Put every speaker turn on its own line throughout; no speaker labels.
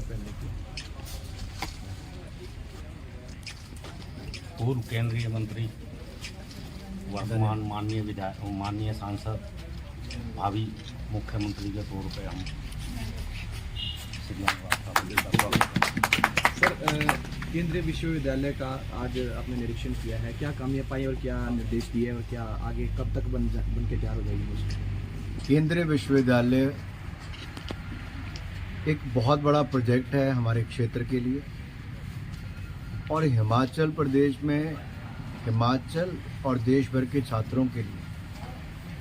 पहनने की।
पूर्व केंद्रीय मंत्री, वर्तमान माननीय सांसद, भावी मुख्यमंत्री के तौर पे हम
सर, केंद्रीय विश्वविद्यालय का आज आपने निरीक्षण किया है, क्या कामयाबी पाई और क्या निर्देश दिए और क्या आगे कब तक बन के तैयार हो जाएगी?
केंद्रीय विश्वविद्यालय एक बहुत बड़ा प्रोजेक्ट है हमारे क्षेत्र के लिए और हिमाचल प्रदेश में, हिमाचल और देश भर के छात्रों के लिए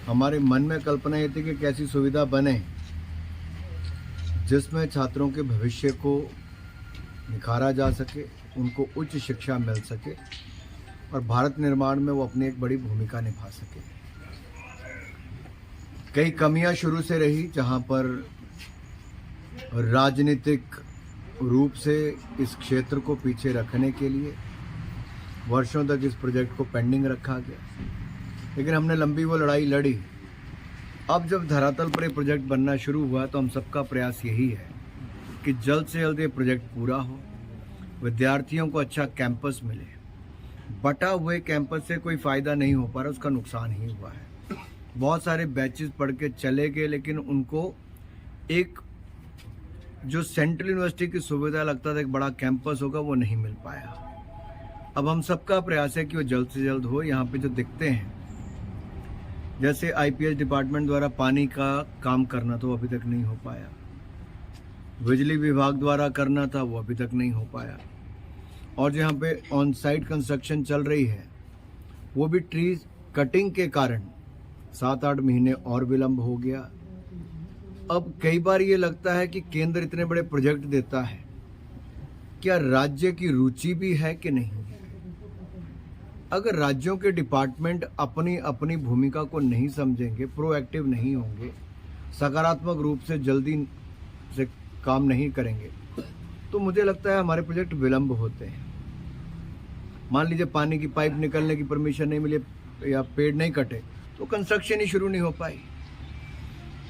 हमारे मन में कल्पना ये थी कि कैसी सुविधा बने जिसमें छात्रों के भविष्य को निखारा जा सके, उनको उच्च शिक्षा मिल सके और भारत निर्माण में वो अपनी एक बड़ी भूमिका निभा सके। कई कमियां शुरू से रही, जहां पर राजनीतिक रूप से इस क्षेत्र को पीछे रखने के लिए वर्षों तक इस प्रोजेक्ट को पेंडिंग रखा गया, लेकिन हमने लंबी वो लड़ाई लड़ी। अब जब धरातल पर ये प्रोजेक्ट बनना शुरू हुआ तो हम सबका प्रयास यही है कि जल्द से जल्द ये प्रोजेक्ट पूरा हो, विद्यार्थियों को अच्छा कैंपस मिले। बटा हुए कैंपस से कोई फ़ायदा नहीं हो पा रहा, उसका नुकसान ही हुआ है। बहुत सारे बैचेस पढ़ के चले गए, लेकिन उनको एक जो सेंट्रल यूनिवर्सिटी की सुविधा लगता था एक बड़ा कैंपस होगा, वो नहीं मिल पाया। अब हम सबका प्रयास है कि वो जल्द से जल्द हो। यहाँ पे जो दिखते हैं, जैसे आईपीएच डिपार्टमेंट द्वारा पानी का काम करना था, वो अभी तक नहीं हो पाया। बिजली विभाग द्वारा करना था, वो अभी तक नहीं हो पाया। और जहाँ पे ऑन साइट कंस्ट्रक्शन चल रही है, वो भी ट्री कटिंग के कारण 7-8 महीने और विलंब हो गया। अब कई बार ये लगता है कि केंद्र इतने बड़े प्रोजेक्ट देता है, क्या राज्य की रुचि भी है कि नहीं? अगर राज्यों के डिपार्टमेंट अपनी अपनी भूमिका को नहीं समझेंगे, प्रोएक्टिव नहीं होंगे, सकारात्मक रूप से जल्दी से काम नहीं करेंगे, तो मुझे लगता है हमारे प्रोजेक्ट विलंब होते हैं। मान लीजिए पानी की पाइप निकलने की परमिशन नहीं मिली या पेड़ नहीं कटे, तो कंस्ट्रक्शन ही शुरू नहीं हो पाई।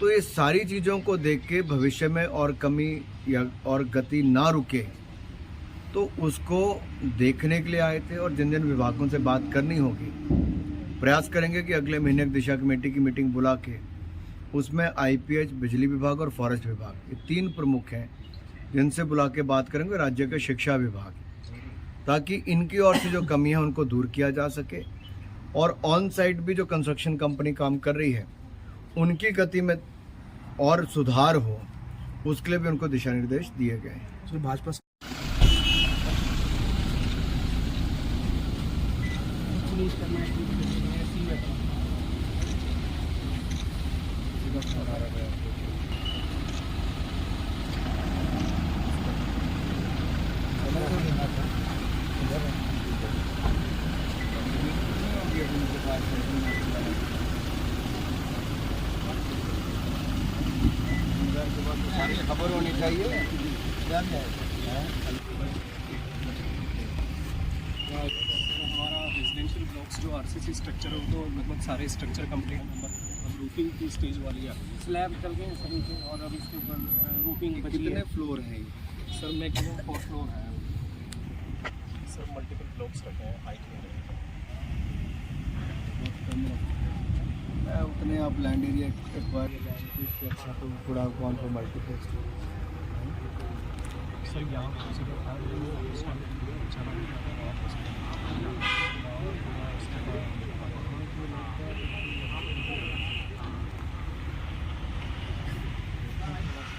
तो ये सारी चीज़ों को देख के भविष्य में और कमी या और गति ना रुके, तो उसको देखने के लिए आए थे। और जिन जिन विभागों से बात करनी होगी, प्रयास करेंगे कि अगले महीने एक दिशा कमेटी की मीटिंग बुला के उसमें आईपीएच, बिजली विभाग और फॉरेस्ट विभाग, ये 3 प्रमुख हैं जिनसे बुला के बात करेंगे, राज्य का शिक्षा विभाग, ताकि इनकी ओर से जो कमियां हैं उनको दूर किया जा सके और ऑन साइट भी जो कंस्ट्रक्शन कंपनी काम कर रही है उनकी गति में और सुधार हो, उसके लिए भी उनको दिशा निर्देश दिए गए हैं।
सर, भाजपा
सारी खबर होनी चाहिए।
हमारा रेजिडेंशियल ब्लॉक्स जो आरसीसी स्ट्रक्चर है, वो तो लगभग सारे स्ट्रक्चर कंप्लीट है। नंबर रूफिंग की स्टेज वाली है, स्लैब चल गए सभी के, और अब इसके ऊपर रूफिंग बची है।
कितने फ्लोर हैं ये?
सर मैक्सिमम 4 फ्लोर है सर, मल्टीपल ब्लॉक्स रखे हैं, हाइट में
मैं उतने आप लैंड एरिया एक्वायर इससे अच्छा तो थोड़ा कौन सा मल्टीप्लेक्स
सर यहाँ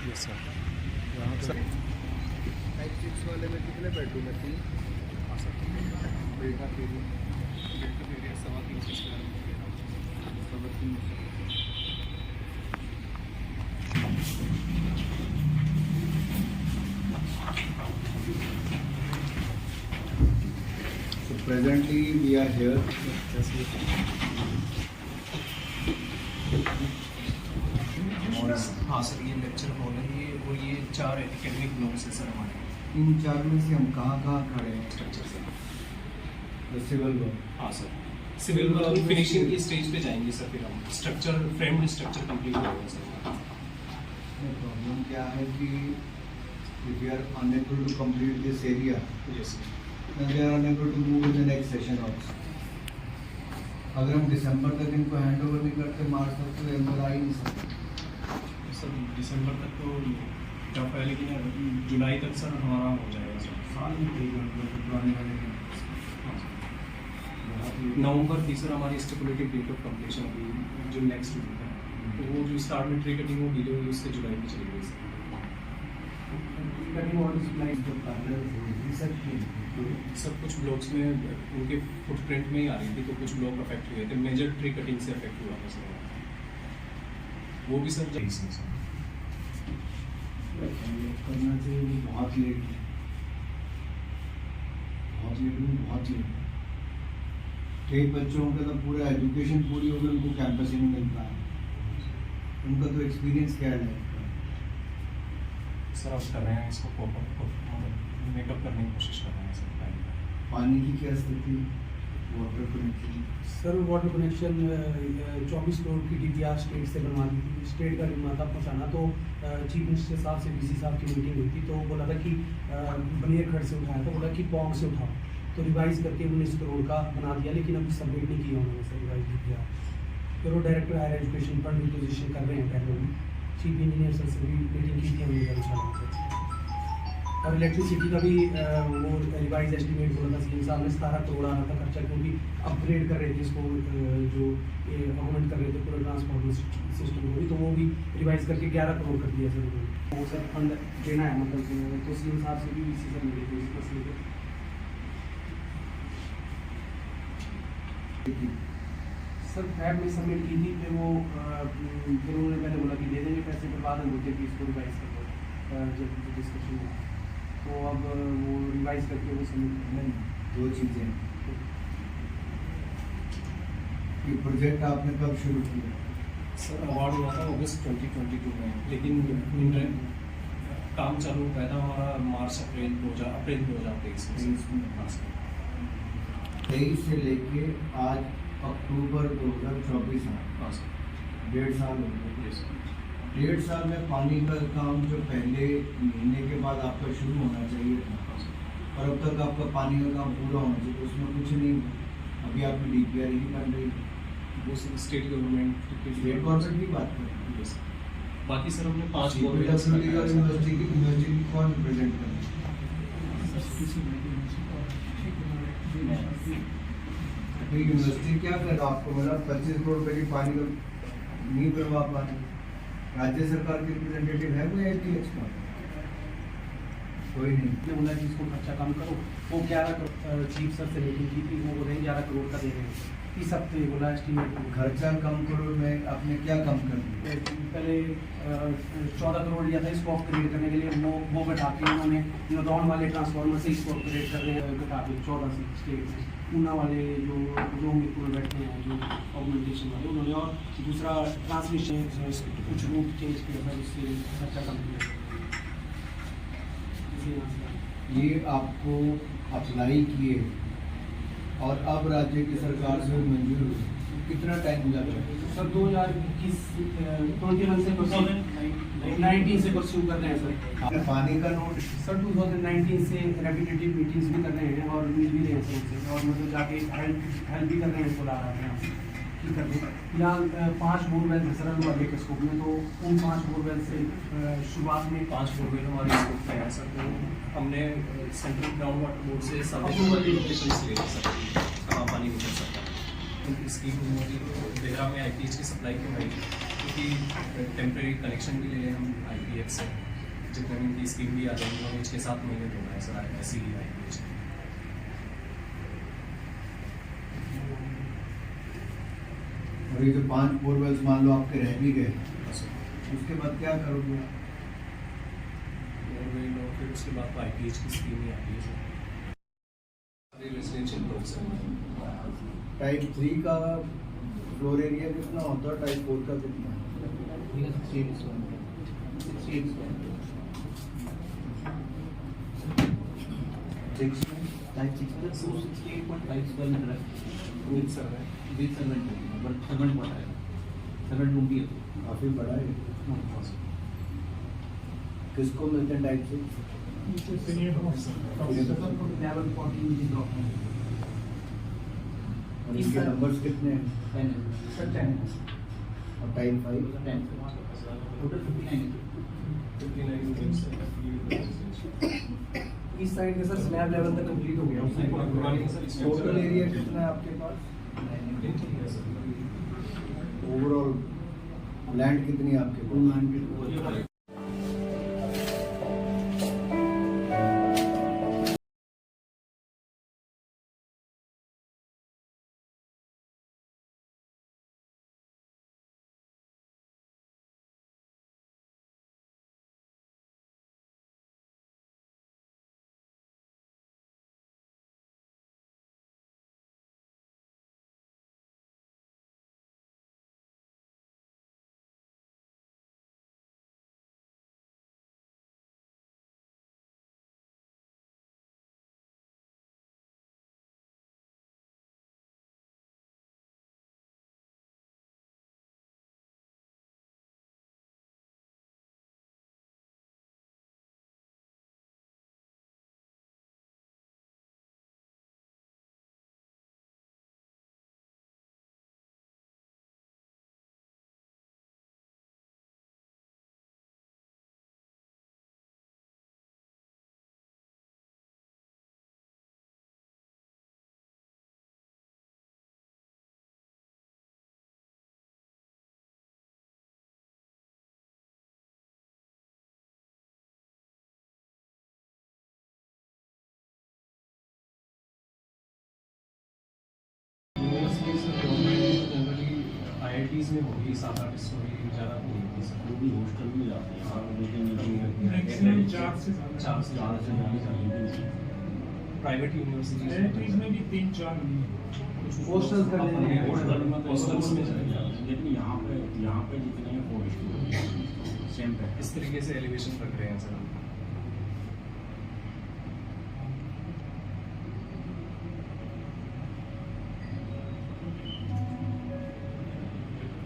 यस सर।
यहाँ सर टाइप 6 वाले में कितने बेडरूम है? 3
buildup area 3.25 square
So presently we are here.
हाँ सर, ये लेक्चर हॉल है, ये और ये 4 एकेडमिक ब्लॉक्स है सर हमारे।
इन 4 में से हम कहाँ खड़े हैं?
Structure sir,
civil work.
हाँ सर, सिविल वर्क फिनिशिंग की स्टेज पे जाएंगे सर, फिर हम स्ट्रक्चर फ्रेम्ड स्ट्रक्चर कंप्लीट हो गया सर।
प्रॉब्लम क्या है कि if you are unable to complete this area,
Yes.
then they are unable to move in the next session also. अगर हम दिसंबर तक इनको हैंड ओवर नहीं करते मार्च तक तो ये अंदर आ ही नहीं सकते।
सर दिसंबर तक तो टफ है, लेकिन जुलाई तक सर हमारा हो जाएगा सर।
साल में कई पुराने वाले के
नवंबर थी सर हमारी स्टिपुलेटेड डेट ऑफ कंप्लीशन अभी जो नेक्स्ट वीक है, तो वो जो स्टार्ट में ट्री कटिंग वो डिले हुई उससे जुलाई में चली गई सर। सब कुछ ब्लॉक्स में उनके फुटप्रिंट में ही आ रही थी, तो कुछ ब्लॉक अफेक्ट हुए थे, मेजर ट्री कटिंग से अफेक्ट हुआ था सर। वो भी सर
करना चाहिए, वो बहुत लेट बहुत लेट। कई बच्चों का तो पूरा एजुकेशन पूरी हो गई, उनको कैंपस ही नहीं मिल पाया। उनका तो एक्सपीरियंस क्या है लाइफ का।
सर अब कर रहे हैं इसको मेकअप करने की कोशिश कर रहे हैं सर।
पानी की क्या स्थिति, water connection?
Sir water connection 24 crore की DPR स्टेट से बनवा दी थी। स्टेट का निर्माता पहुँचाना तो चीफ मिनिस्टर साहब से DC साहब की मीटिंग हुई थी, तो बोला था कि बनेरखड़ से उठाया था, बोला कि पोंग से उठाओ, तो रिवाइज करके 19 करोड़ का बना दिया, लेकिन अभी सबमिट नहीं किया उन्होंने सर रिवाइज DPR। फिर वो director higher education fund requisition कर रहे हैं पहले भी। चीफ इंजीनियर सर से भी मीटिंग की थी हमने धर्मशाला से। और इलेक्ट्रिसिटी का भी वो रिवाइज एस्टिमेट बोला था CM साहब ने 17 करोड़ आ रहा था खर्चा, क्योंकि अपग्रेड कर रहे थे इसको, जो ऑगमेंट कर रहे थे पूरा ट्रांसफॉर्मर सिस्टम को भी, तो वो भी रिवाइज करके 11 करोड़ कर दिया सर उन्होंने। वो सर फंड देना है मतलब, तो CM साहब से भी इसी सर मिले थे इस मसले पे। सर फैब में सबमिट की थी, फिर वो फिर उन्होंने पहले बोला कि दे देंगे पैसे, फिर बाद में बोलते कि इसको रिवाइज कर दो जब डिस्कशन हुआ, तो अब वो रिवाइज करके वो सबमिट करना है।
दो चीज़ें, ये प्रोजेक्ट आपने कब शुरू किया?
सर अवार्ड हुआ था अगस्त 2022 में, लेकिन काम चालू हुआ था हमारा अप्रैल 2023 में।
23 से लेके आज अक्टूबर 2024 में 1.5 साल हो गए। 1.5 साल में पानी का काम जो पहले महीने के बाद आपका शुरू होना चाहिए था, और अब तक आपका पानी का काम पूरा होना चाहिए, तो उसमें कुछ नहीं। अभी आपकी DPR ही बन रही है,
वो स्टेट गवर्नमेंट
की बात करें।
बाकी सर हमने 5
यूनिवर्सिटी की कौन रिप्रेजेंट कर रहा है? यूनिवर्सिटी क्या कर रहा आपको, मतलब 25 करोड़ रुपए की पानी का नहीं करवा पा रहे। राज्य सरकार के रिप्रेजेंटेटिव है कोई ITH का? कोई नहीं।
बोला कि इसको खर्चा कम करो, वो 11 चीफ सर से मीटिंग की थी, वो बोल रहे हैं 11 करोड़ का दे रहे हैं इस हफ्ते, बोला एस्टिमेट
खर्चा कम करो में आपने क्या कम कर दिया?
पहले 14 करोड़ लिया था इसको अपग्रेड करने के लिए, वो घटा के उन्होंने नौदौन वाले ट्रांसफार्मर से इसको अपग्रेड कर रहे हैं, घटा के 14 से स्टेट में ऊना वाले जो मीरपुर बैठे हैं जो ऑगमेंटेशन वाले, उन्होंने और दूसरा ट्रांसमिशन कुछ रूट चेंज किया था, उससे खर्चा कम किया।
ये आपको अप्लाई किए और अब राज्य की सरकार से मंजूर हुई, कितना टाइम लगा?
सर 2021 21 से 19 से परस्यू कर रहे हैं सर।
आपने पानी का नोट
सर 2019 से रेपिटेटिव मीटिंग्स भी कर रहे हैं और मिल भी रहे हैं सर उनसे, और मतलब जाके हेल्प भी कर रहे हैं, बोला रहा है कि कर दो। फिलहाल 5 बोरवेल धसरन वाले के स्कोप में, तो उन 5 बोरवेल से शुरुआत में
5 बोरवेल हमारे स्कोप में है सर। तो हमने सेंट्रल ग्राउंड वाटर बोर्ड से सभी लोकेशन ले ली सर, कहाँ पानी निकल सकता है। उनकी स्कीम होगी देहरा में IPH की सप्लाई क्यों है, क्योंकि टेम्प्रेरी कनेक्शन भी ले लें हम IPH से, जितने भी उनकी स्कीम भी आ जाएगी, हमें 6-7 महीने देना है सर ऐसी IPH।
और ये जो 5 बोरवेल्स मान लो आपके रह भी गए, उसके बाद क्या करोगे?
फिर उसके बाद तो IPH की स्कीम ही आती है सर। रेजिडेंशियल ब्लॉक्स हैं।
टाइप 3 का फ्लोर एरिया कितना होता है, टाइप 4 का कितना है?
7 रूम भी है।
काफ़ी बड़ा है। किसको मिलते हैं टाइप 6? और इनके नंबर्स कितने हैं? और टाइम 5
इस साइड का सर स्लैब लेवल तक कंप्लीट हो गया।
टोटल एरिया कितना है आपके पास? ओवरऑल लैंड कितनी है आपके पास?
IITs में होगी 7-8 स्टोरी, ज़्यादा नहीं होगी सर।
वो भी हॉस्टल में जाते हैं लेकिन
मैक्सिमम 4 से
4 से प्राइवेट यूनिवर्सिटीज
में भी 3-4
हॉस्टल्स का
हॉस्टल्स में चले
लेकिन यहाँ पे जितने हैं 4 स्टूडेंट सेम पे
इस तरीके से एलिवेशन रख रहे हैं सर।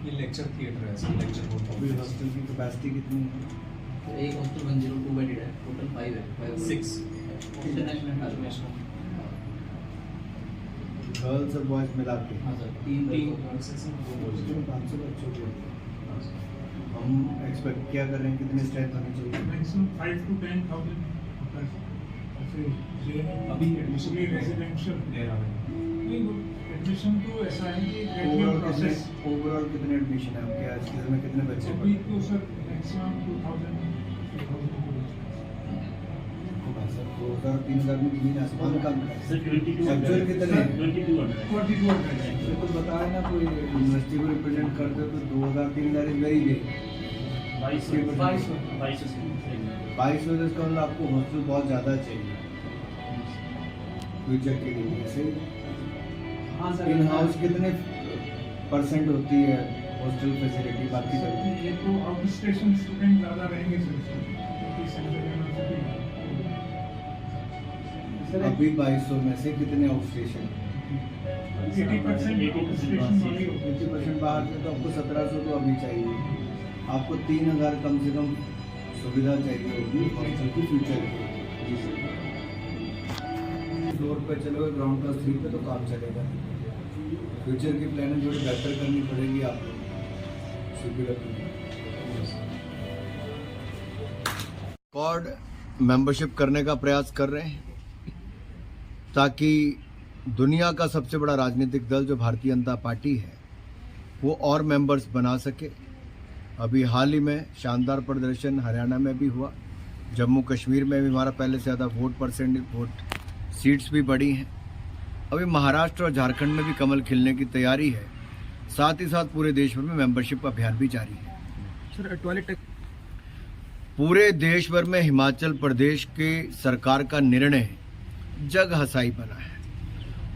ये लेक्चर थिएटर है सर, लेक्चर
अभी
हॉल
हॉस्टल की कैपेसिटी कितनी है?
एक हॉस्टल 102 बेडेड है, टोटल 5 है,
6
इंटरनेशनल।
गर्ल्स और बॉयज मिला के
हाँ सर, 3
500 बच्चों के हम एक्सपेक्ट क्या कर रहे हैं? कितने स्ट्रेंथ होनी चाहिए?
मैक्सिमम 5 to 10,000 होता है। ऐसे
अभी एडमिशन
रेजिडेंशियल
ले रहा है।
एडमिशन तो ऐसा है कि ग्रेजुएट प्रोसेस
ओवरऑल कितने एडमिशन है आपके आज के में? कितने बच्चे
अभी
पढ़ते
तो सर मैक्सिमम 2,000
हैं? 2,000-3,000 में जमीन आसमान का अंतर है।
सर 22
Actual कितने हैं?
2200
4200
तो बताया ना, कोई यूनिवर्सिटी को रिप्रेजेंट करते हो तो 2,000-3,000 इज वेरी बिग।
2200
2200 जिसका मतलब आपको हॉस्टल बहुत ज़्यादा चाहिए फ्यूचर के लिए। ऐसे
हाँ सर,
इन हाउस कितने परसेंट होती है हॉस्टल फैसिलिटी बाकी
सर
सब?
ये तो आउट स्टेशन स्टूडेंट ज़्यादा रहेंगे सर, क्योंकि सेंट्रल यूनिवर्सिटी
सर
अभी 2200 में से कितने आउट स्टेशन?
80% आउट स्टेशन वाली होती
50% बाहर से, तो आपको 1700 तो अभी चाहिए। आपको 3,000 कम से कम सुविधा चाहिए होगी हॉस्टल की फ्यूचर की। फ्लोर पे चलोगे ग्राउंड प्लस 3 पे तो काम चलेगा। फ्यूचर की प्लानिंग थोड़ी बेहतर करनी पड़ेगी आप लोग। कॉर्ड मेंबरशिप करने का प्रयास कर रहे हैं ताकि दुनिया का सबसे बड़ा राजनीतिक दल जो भारतीय जनता पार्टी है वो और मेंबर्स बना सके। अभी हाल ही में शानदार प्रदर्शन हरियाणा में भी हुआ, जम्मू कश्मीर में भी हमारा पहले से ज़्यादा वोट सीट्स भी बढ़ी हैं। अभी महाराष्ट्र और झारखंड में भी कमल खिलने की तैयारी है। साथ ही साथ पूरे देश भर में मेंबरशिप अभियान भी जारी है।
सर टॉयलेट
पूरे देश भर में हिमाचल प्रदेश के सरकार का निर्णय जग हंसाई बना है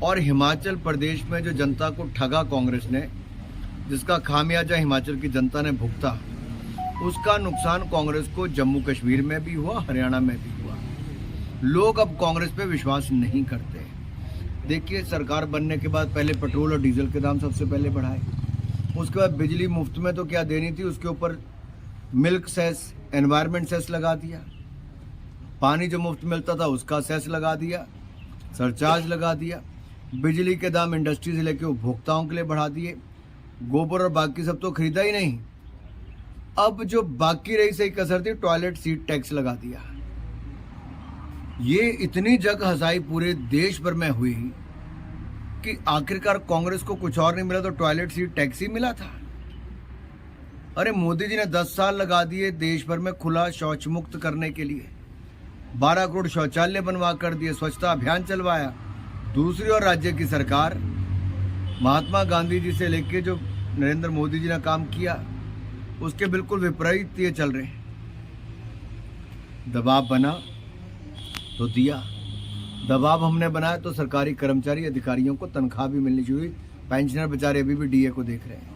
और हिमाचल प्रदेश में जो जनता को ठगा कांग्रेस ने, जिसका खामियाजा हिमाचल की जनता ने भुगता, उसका नुकसान कांग्रेस को जम्मू कश्मीर में भी हुआ, हरियाणा में भी हुआ। लोग अब कांग्रेस पे विश्वास नहीं करते। देखिए, सरकार बनने के बाद पहले पेट्रोल और डीजल के दाम सबसे पहले बढ़ाए, उसके बाद बिजली मुफ्त में तो क्या देनी थी, उसके ऊपर मिल्क सेस, एनवायरनमेंट सेस लगा दिया पानी जो मुफ्त मिलता था उसका सेस लगा दिया, सरचार्ज लगा दिया, बिजली के दाम इंडस्ट्री से लेकर उपभोक्ताओं के लिए बढ़ा दिए, गोबर और बाकी सब तो खरीदा ही नहीं। अब जो बाकी रही सही कसर थी, टॉयलेट सीट टैक्स लगा दिया। ये इतनी जग हंसाई पूरे देश भर में हुई कि आखिरकार कांग्रेस को कुछ और नहीं मिला तो टॉयलेट सीट टैक्स ही मिला था। अरे मोदी जी ने 10 साल लगा दिए देश भर में खुला शौच मुक्त करने के लिए, 12 करोड़ शौचालय बनवा कर दिए, स्वच्छता अभियान चलवाया। दूसरी ओर राज्य की सरकार महात्मा गांधी जी से लेके जो नरेंद्र मोदी जी ने काम किया उसके बिल्कुल विपरीत ये चल रहे हैं। दबाव बना तो दिया, दबाव हमने बनाया तो सरकारी कर्मचारी अधिकारियों को तनख्वाह भी मिलनी चाहिए। पेंशनर बेचारे अभी भी डीए को देख रहे हैं।